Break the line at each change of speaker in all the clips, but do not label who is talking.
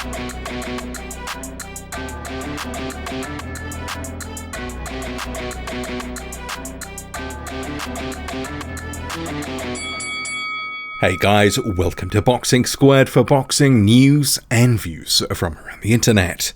Hey guys, welcome to Boxing Squared for boxing news and views from around the internet.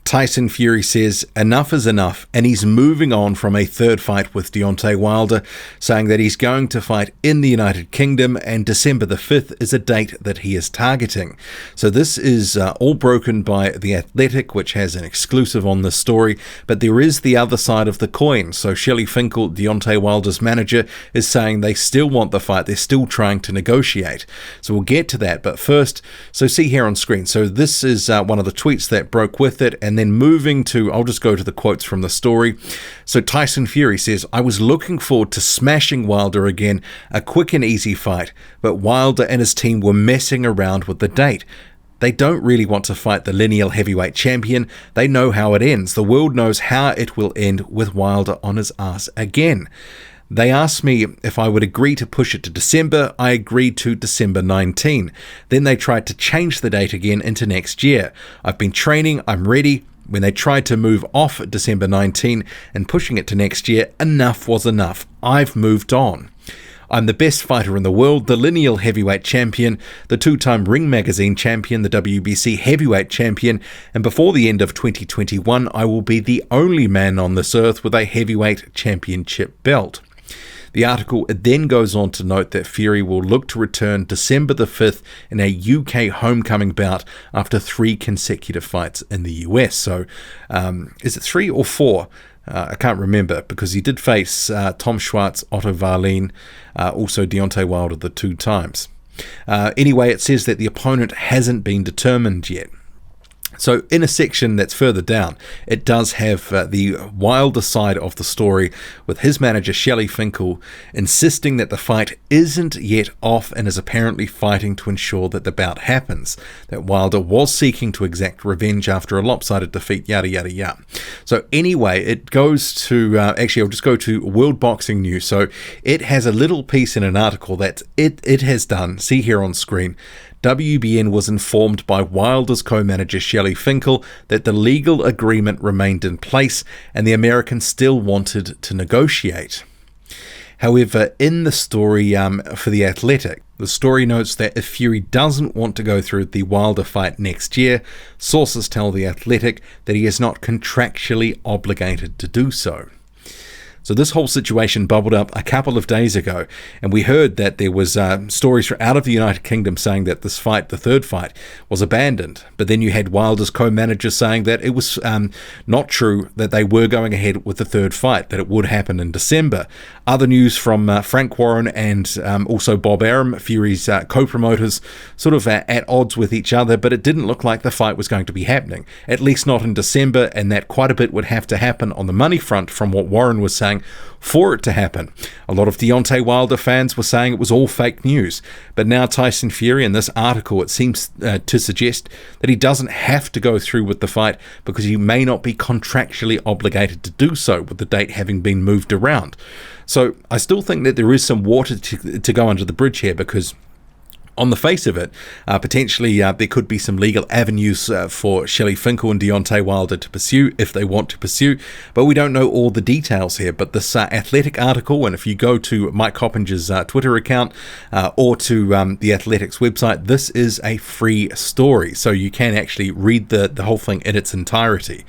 Tyson Fury says enough is enough, and he's moving on from a third fight with Deontay Wilder, saying that he's going to fight in the United Kingdom, and December the 5th is a date that he is targeting. So this is all broken by The Athletic, which has an exclusive on this story, but there is the other side of the coin. So Shelley Finkel, Deontay Wilder's manager, is saying they still want the fight, they're still trying to negotiate. So we'll get to that, but first, so see here on screen, so this is one of the tweets that broke with it, and then moving to, I'll just go to the quotes from the story. So Tyson Fury says, "I was looking forward to smashing Wilder again, a quick and easy fight, but Wilder and his team were messing around with the date. They don't really want to fight the lineal heavyweight champion. They know how it ends. The world knows how it will end with Wilder on his ass again. They asked me if I would agree to push it to December. I agreed to December 19. Then they tried to change the date again into next year. I've been training, I'm ready. When they tried to move off December 19 and pushing it to next year, enough was enough. I've moved on. I'm the best fighter in the world, the lineal heavyweight champion, the two-time Ring Magazine champion, the WBC heavyweight champion, and before the end of 2021, I will be the only man on this earth with a heavyweight championship belt." The article then goes on to note that Fury will look to return December the 5th in a UK homecoming bout after 3 consecutive fights in the US. So is it 3 or 4? I can't remember, because he did face Tom Schwartz, Otto Wallin, also Deontay Wilder the 2 times. Anyway, it says that the opponent hasn't been determined yet. So in a section that's further down, it does have the Wilder side of the story, with his manager Shelley Finkel insisting that the fight isn't yet off and is apparently fighting to ensure that the bout happens, that Wilder was seeking to exact revenge after a lopsided defeat, yada yada yada. So anyway, it goes to, actually I'll just go to World Boxing News. So it has a little piece in an article that it has done, see here on screen. WBN was informed by Wilder's co-manager Shelley Finkel that the legal agreement remained in place and the American still wanted to negotiate. However, in the story for The Athletic, the story notes that if Fury doesn't want to go through the Wilder fight next year, sources tell The Athletic that he is not contractually obligated to do so. So this whole situation bubbled up a couple of days ago, and we heard that there was stories out of the United Kingdom saying that this fight, the third fight, was abandoned. But then you had Wilder's co-manager saying that it was not true, that they were going ahead with the third fight, that it would happen in December. Other news from Frank Warren and also Bob Arum, Fury's co-promoters, sort of at odds with each other, but it didn't look like the fight was going to be happening, at least not in December, and that quite a bit would have to happen on the money front from what Warren was saying for it to happen. A lot of Deontay Wilder fans were saying it was all fake news, but now Tyson Fury, in this article, it seems to suggest that he doesn't have to go through with the fight because he may not be contractually obligated to do so, with the date having been moved around. So I still think that there is some water to go under the bridge here, because on the face of it, potentially there could be some legal avenues for Shelley Finkel and Deontay Wilder to pursue if they want to pursue, but we don't know all the details here. But this Athletic article, and if you go to Mike Coppinger's Twitter account or to the Athletic's website, this is a free story, so you can actually read the whole thing in its entirety.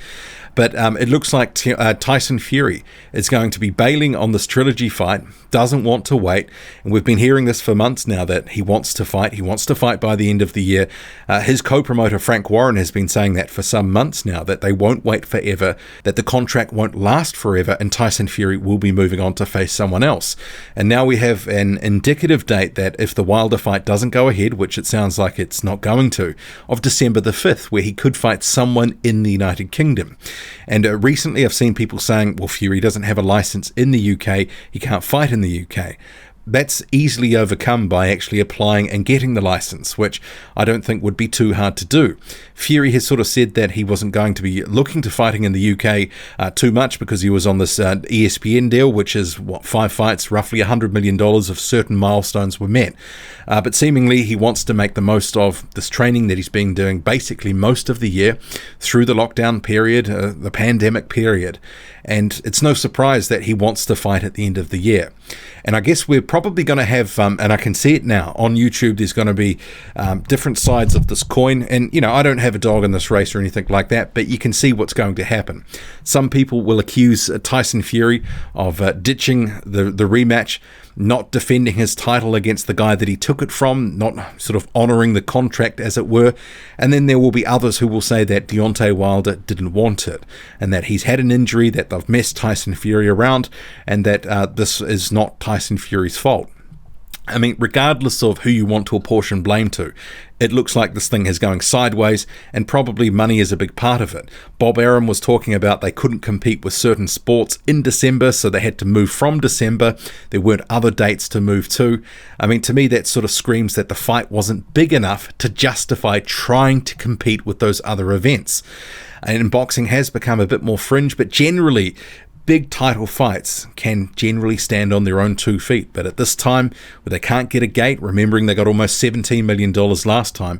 But it looks like Tyson Fury is going to be bailing on this Trilogy fight, doesn't want to wait, and we've been hearing this for months now that he wants to fight. He wants to fight by the end of the year. His co-promoter Frank Warren has been saying that for some months now, that they won't wait forever, that the contract won't last forever, and Tyson Fury will be moving on to face someone else. And now we have an indicative date that if the Wilder fight doesn't go ahead, which it sounds like it's not going to, of December the 5th, where he could fight someone in the United Kingdom. And recently I've seen people saying, well, Fury doesn't have a license in the UK, he can't fight in the UK. that's easily overcome by actually applying and getting the license, which I don't think would be too hard to do. Fury has sort of said that he wasn't going to be looking to fighting in the UK too much because he was on this ESPN deal, which is 5 fights, roughly $100 million if certain milestones were met. But seemingly he wants to make the most of this training that he's been doing basically most of the year through the lockdown period, the pandemic period. And it's no surprise that he wants to fight at the end of the year. And I guess we're probably going to have, and I can see it now on YouTube, there's going to be different sides of this coin. And, you know, I don't have a dog in this race or anything like that, but you can see what's going to happen. Some people will accuse Tyson Fury of ditching the rematch, not defending his title against the guy that he took it from, not sort of honouring the contract, as it were. And then there will be others who will say that Deontay Wilder didn't want it, and that he's had an injury, that they've messed Tyson Fury around, and that this is not Tyson Fury's fault. I mean, regardless of who you want to apportion blame to, it looks like this thing is going sideways, and probably money is a big part of it. Bob Arum was talking about they couldn't compete with certain sports in December, so they had to move from December. There weren't other dates to move to. I mean, to me, that sort of screams that the fight wasn't big enough to justify trying to compete with those other events. And boxing has become a bit more fringe, but generally, big title fights can generally stand on their own 2 feet, but at this time where they can't get a gate, remembering they got almost $17 million last time,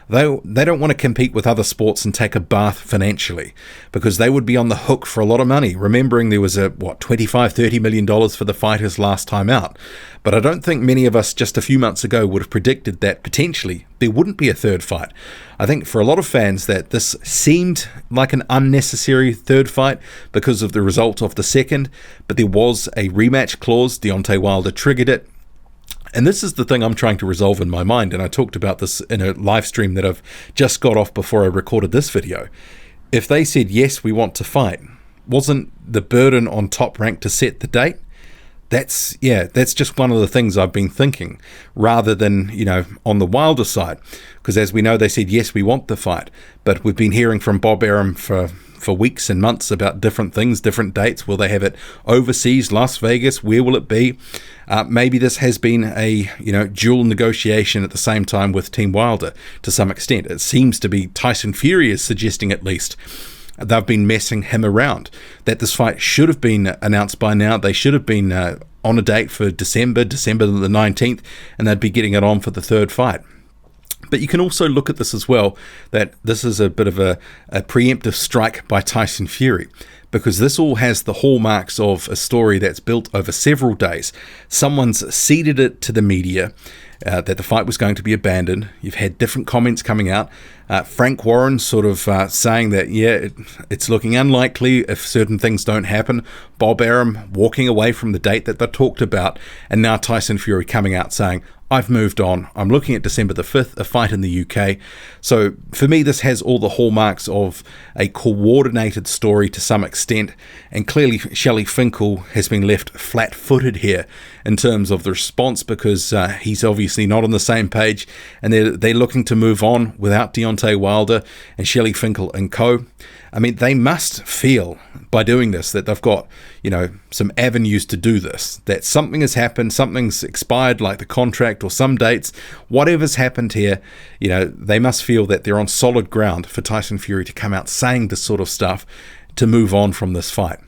they don't want to compete with other sports and take a bath financially, because they would be on the hook for a lot of money, remembering there was $25-30 million for the fighters last time out. But I don't think many of us just a few months ago would have predicted that potentially there wouldn't be a third fight. I think for a lot of fans that this seemed like an unnecessary third fight because of the result of the second, but there was a rematch clause. Deontay Wilder triggered it. And this is the thing I'm trying to resolve in my mind, and I talked about this in a live stream that I've just got off before I recorded this video. If they said, yes, we want to fight, wasn't the burden on Top Rank to set the date? That's just one of the things I've been thinking, rather than, on the Wilder side. Because as we know, they said, yes, we want the fight. But we've been hearing from Bob Arum for weeks and months about different things, different dates. Will they have it overseas, Las Vegas? Where will it be? Maybe this has been a dual negotiation at the same time with Team Wilder to some extent. It seems to be Tyson Fury is suggesting, at least, they've been messing him around, that this fight should have been announced by now. They should have been on a date for December the 19th, and they'd be getting it on for the third fight. But you can also look at this as well, that this is a bit of a preemptive strike by Tyson Fury, because this all has the hallmarks of a story that's built over several days. Someone's seeded it to the media that the fight was going to be abandoned. You've had different comments coming out. Frank Warren sort of saying that, it's looking unlikely if certain things don't happen. Bob Arum walking away from the date that they talked about. And now Tyson Fury coming out saying, I've moved on. I'm looking at December the 5th, a fight in the UK. So for me, this has all the hallmarks of a coordinated story to some extent. And clearly, Shelley Finkel has been left flat-footed here in terms of the response, because he's obviously not on the same page. And they're looking to move on without Deontay Wilder and Shelley Finkel and co. I mean, they must feel by doing this that they've got, some avenues to do this, that something has happened, something's expired, like the contract or some dates, whatever's happened here, they must feel that they're on solid ground for Tyson Fury to come out saying this sort of stuff to move on from this fight.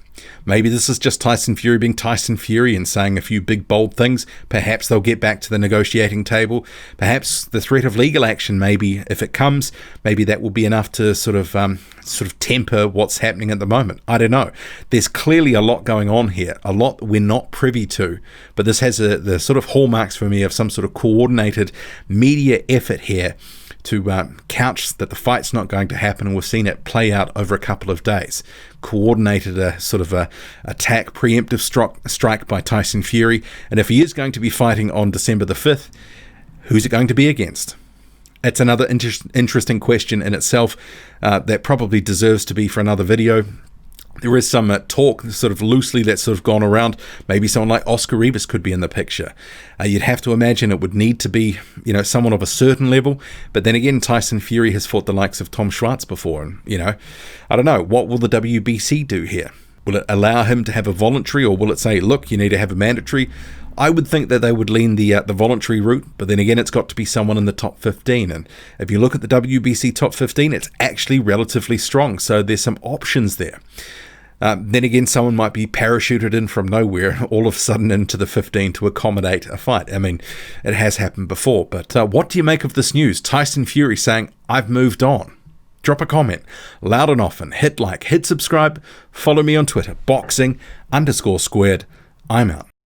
Maybe this is just Tyson Fury being Tyson Fury and saying a few big, bold things. Perhaps they'll get back to the negotiating table. Perhaps the threat of legal action, maybe if it comes, maybe that will be enough to sort of temper what's happening at the moment. I don't know. There's clearly a lot going on here, a lot we're not privy to. But this has the sort of hallmarks for me of some sort of coordinated media effort here to couch that the fight's not going to happen, and we've seen it play out over a couple of days. Coordinated a sort of a attack, preemptive strike by Tyson Fury, and if he is going to be fighting on December the 5th, who's it going to be against? It's another interesting question in itself that probably deserves to be for another video. There is some talk sort of loosely that's sort of gone around. Maybe someone like Oscar Rivas could be in the picture. You'd have to imagine it would need to be, someone of a certain level. But then again, Tyson Fury has fought the likes of Tom Schwartz before. And, I don't know. What will the WBC do here? Will it allow him to have a voluntary, or will it say, look, you need to have a mandatory? I would think that they would lean the voluntary route, but then again, it's got to be someone in the top 15. And if you look at the WBC top 15, it's actually relatively strong. So there's some options there. Then again, someone might be parachuted in from nowhere, all of a sudden into the 15 to accommodate a fight. I mean, it has happened before. But what do you make of this news? Tyson Fury saying, I've moved on. Drop a comment, loud and often, hit like, hit subscribe, follow me on Twitter, boxing_squared. I'm out.